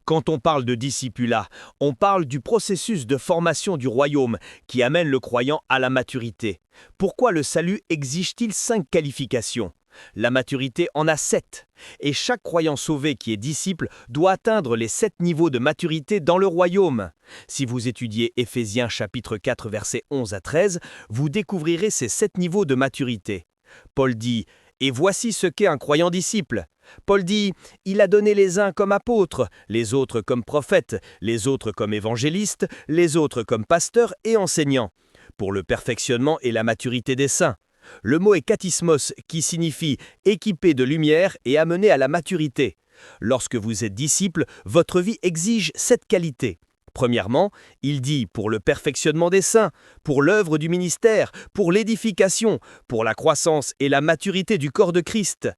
Quand on parle de discipulat, on parle du processus de formation du royaume qui amène le croyant à la maturité. Pourquoi le salut exige-t-il 5 qualifications ? La maturité en a 7. Et chaque croyant sauvé qui est disciple doit atteindre les 7 niveaux de maturité dans le royaume. Si vous étudiez Éphésiens chapitre 4 versets 11 à 13, vous découvrirez ces 7 niveaux de maturité. Paul dit « Et voici ce qu'est un croyant disciple ». Paul dit « Il a donné les uns comme apôtres, les autres comme prophètes, les autres comme évangélistes, les autres comme pasteurs et enseignants, pour le perfectionnement et la maturité des saints. » Le mot est katismos, qui signifie « équipé de lumière et amené à la maturité ». Lorsque vous êtes disciple, votre vie exige cette qualité. Premièrement, il dit pour le perfectionnement des saints, pour l'œuvre du ministère, pour l'édification, pour la croissance et la maturité du corps de Christ.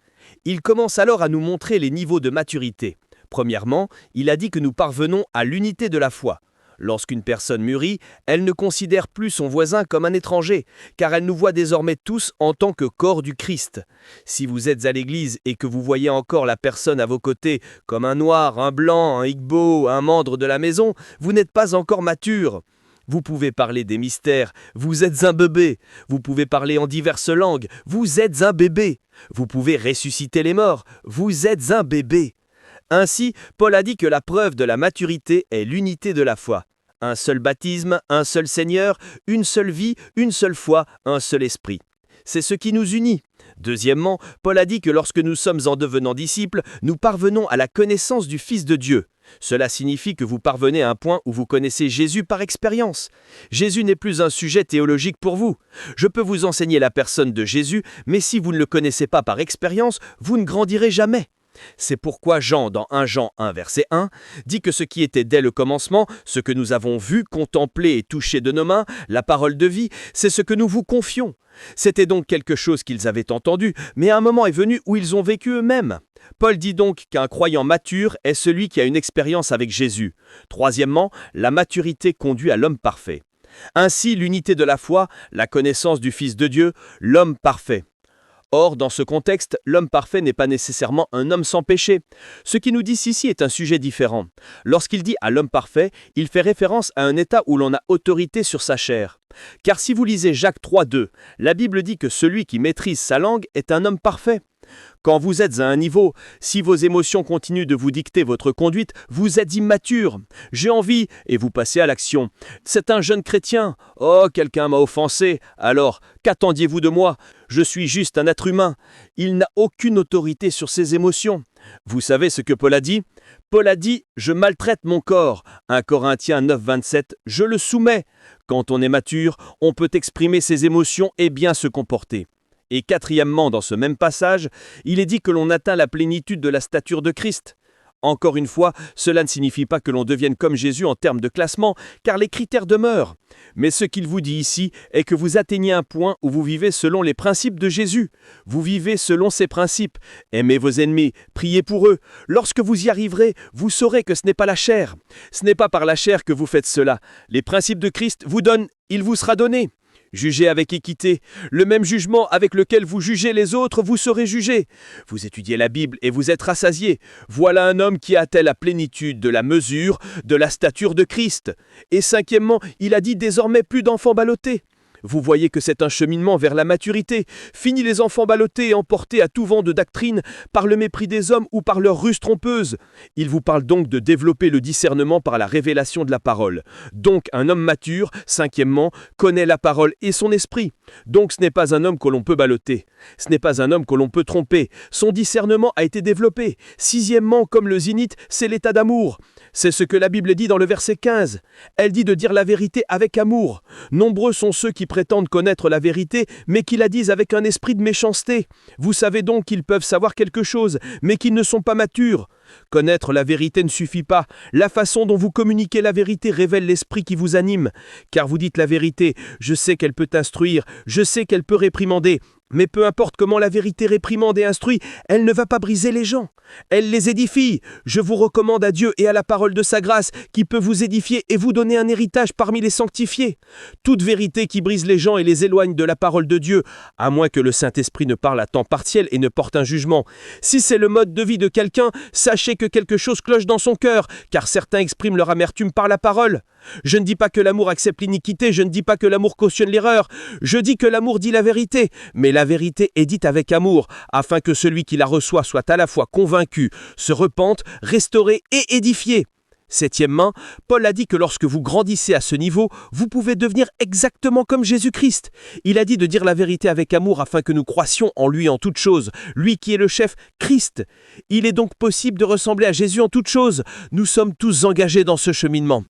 Il commence alors à nous montrer les niveaux de maturité. Premièrement, il a dit que nous parvenons à l'unité de la foi. Lorsqu'une personne mûrit, elle ne considère plus son voisin comme un étranger, car elle nous voit désormais tous en tant que corps du Christ. Si vous êtes à l'église et que vous voyez encore la personne à vos côtés comme un noir, un blanc, un igbo, un membre de la maison, vous n'êtes pas encore mature. Vous pouvez parler des mystères, vous êtes un bébé. Vous pouvez parler en diverses langues, vous êtes un bébé. Vous pouvez ressusciter les morts, vous êtes un bébé. Ainsi, Paul a dit que la preuve de la maturité est l'unité de la foi. Un seul baptême, un seul Seigneur, une seule vie, une seule foi, un seul esprit. C'est ce qui nous unit. Deuxièmement, Paul a dit que lorsque nous sommes en devenant disciples, nous parvenons à la connaissance du Fils de Dieu. Cela signifie que vous parvenez à un point où vous connaissez Jésus par expérience. Jésus n'est plus un sujet théologique pour vous. Je peux vous enseigner la personne de Jésus, mais si vous ne le connaissez pas par expérience, vous ne grandirez jamais. C'est pourquoi Jean, dans 1 Jean 1, verset 1, dit que ce qui était dès le commencement, ce que nous avons vu, contemplé et touché de nos mains, la parole de vie, c'est ce que nous vous confions. C'était donc quelque chose qu'ils avaient entendu, mais un moment est venu où ils ont vécu eux-mêmes. Paul dit donc qu'un croyant mature est celui qui a une expérience avec Jésus. Troisièmement, la maturité conduit à l'homme parfait. Ainsi, l'unité de la foi, la connaissance du Fils de Dieu, l'homme parfait. Or, dans ce contexte, l'homme parfait n'est pas nécessairement un homme sans péché. Ce qu'il nous dit ici est un sujet différent. Lorsqu'il dit à l'homme parfait, il fait référence à un état où l'on a autorité sur sa chair. Car si vous lisez Jacques 3, 2, la Bible dit que celui qui maîtrise sa langue est un homme parfait. Quand vous êtes à un niveau, si vos émotions continuent de vous dicter votre conduite, vous êtes immature. J'ai envie, et vous passez à l'action. C'est un jeune chrétien. Oh, quelqu'un m'a offensé. Alors, qu'attendiez-vous de moi ? Je suis juste un être humain. Il n'a aucune autorité sur ses émotions. Vous savez ce que Paul a dit ? Paul a dit « Je maltraite mon corps ». 1 Corinthiens 9, 27, « Je le soumets ». Quand on est mature, on peut exprimer ses émotions et bien se comporter. Et quatrièmement, dans ce même passage, il est dit que l'on atteint la plénitude de la stature de Christ. Encore une fois, cela ne signifie pas que l'on devienne comme Jésus en termes de classement, car les critères demeurent. Mais ce qu'il vous dit ici est que vous atteignez un point où vous vivez selon les principes de Jésus. Vous vivez selon ses principes. Aimez vos ennemis, priez pour eux. Lorsque vous y arriverez, vous saurez que ce n'est pas la chair. Ce n'est pas par la chair que vous faites cela. Les principes de Christ vous donnent, il vous sera donné. Jugez avec équité. Le même jugement avec lequel vous jugez les autres, vous serez jugés. Vous étudiez la Bible et vous êtes rassasiés. Voilà un homme qui atteint la plénitude de la mesure, de la stature de Christ. Et cinquièmement, il a dit désormais plus d'enfants ballottés. Vous voyez que c'est un cheminement vers la maturité. Fini les enfants ballottés et emportés à tout vent de doctrine par le mépris des hommes ou par leur ruse trompeuse. Il vous parle donc de développer le discernement par la révélation de la parole. Donc un homme mature, cinquièmement, connaît la parole et son esprit. Donc ce n'est pas un homme que l'on peut balloter. Ce n'est pas un homme que l'on peut tromper. Son discernement a été développé. Sixièmement, comme le zénith, c'est l'état d'amour. C'est ce que la Bible dit dans le verset 15. Elle dit de dire la vérité avec amour. Nombreux sont ceux qui prétendent connaître la vérité, mais qui la disent avec un esprit de méchanceté. Vous savez donc qu'ils peuvent savoir quelque chose, mais qu'ils ne sont pas matures. Connaître la vérité ne suffit pas. La façon dont vous communiquez la vérité révèle l'esprit qui vous anime. Car vous dites la vérité, je sais qu'elle peut instruire, je sais qu'elle peut réprimander. Mais peu importe comment la vérité réprimande et instruit, elle ne va pas briser les gens. Elle les édifie. Je vous recommande à Dieu et à la parole de sa grâce qui peut vous édifier et vous donner un héritage parmi les sanctifiés. Toute vérité qui brise les gens et les éloigne de la parole de Dieu, à moins que le Saint-Esprit ne parle à temps partiel et ne porte un jugement. Si c'est le mode de vie de quelqu'un, sachez que quelque chose cloche dans son cœur, car certains expriment leur amertume par la parole. Je ne dis pas que l'amour accepte l'iniquité, je ne dis pas que l'amour cautionne l'erreur, je dis que l'amour dit la vérité, mais la vérité est dite avec amour, afin que celui qui la reçoit soit à la fois convaincu, se repente, restauré et édifié. Septièmement, Paul a dit que lorsque vous grandissez à ce niveau, vous pouvez devenir exactement comme Jésus-Christ. Il a dit de dire la vérité avec amour afin que nous croissions en lui en toutes choses, lui qui est le chef, Christ. Il est donc possible de ressembler à Jésus en toutes choses. Nous sommes tous engagés dans ce cheminement.